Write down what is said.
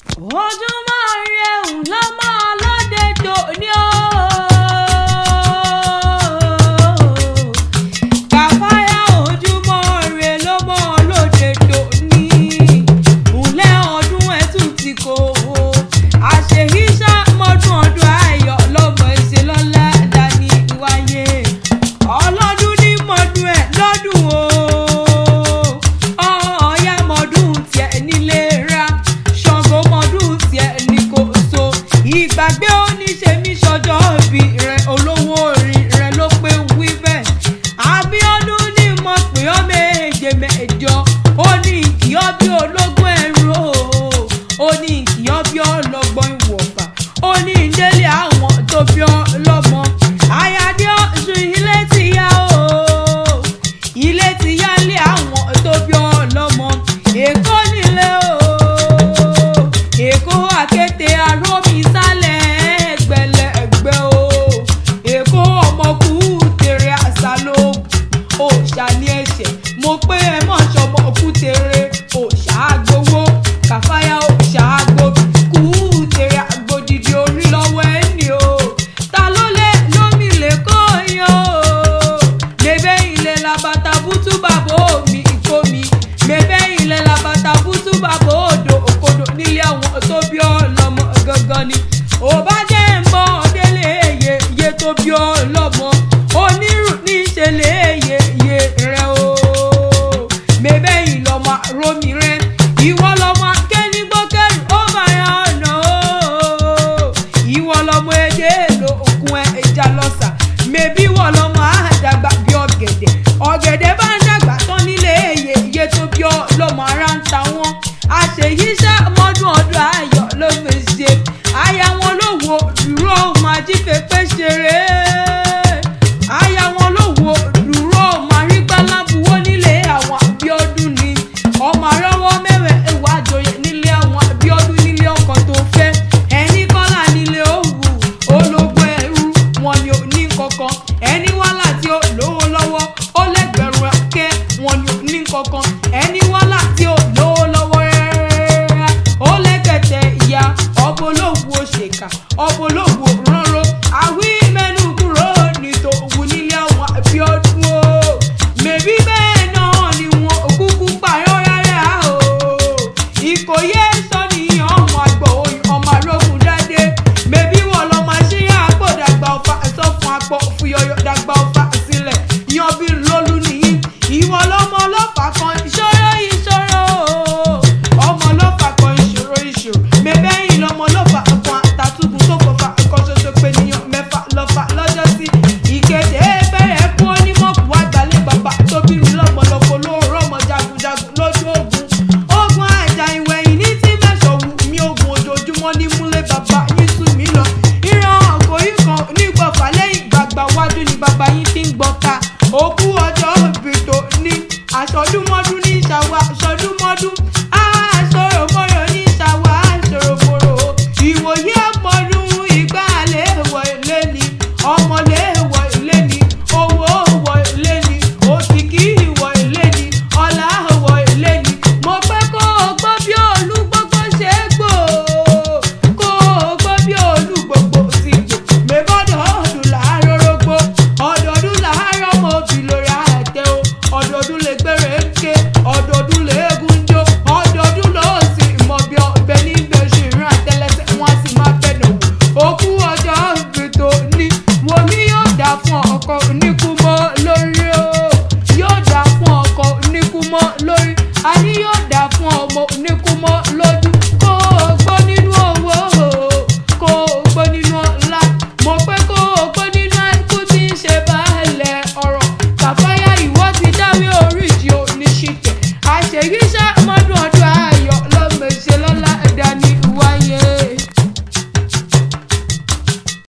ojúmọ́ ire òun lọ́mọ lóde tòní o. Kàfáyà ojúmọ́ ire lọ́mọ lóde tòní. Ǹlẹ́ ọdún ẹ̀tún ti kò o. Àṣèyíṣà mọ́dún ọdún ayọ̀ lọ́mọ ìṣelọ́lá dání wáyé. Ọlọ́dún ní mọ́dún ẹ̀ lọ́dún o. Ọ̀ọ́yá mọ́dún tiẹ̀ nílé ra. Ṣàngó mọ́dún tiẹ̀ ní kò so. Ìgbàgbé oníṣe mi ṣọjọ́ ìbí rẹ̀ olówó orin rẹ̀ ló pé wí bẹ́ẹ̀. Abíọ́dún ní mo pè ọ́ méje mẹ́jọ. Ó ní ìkìyọ́ bí ológun ẹ̀rù o. Ó ní ìkìyọ́ bí ọlọ́gbọ́n.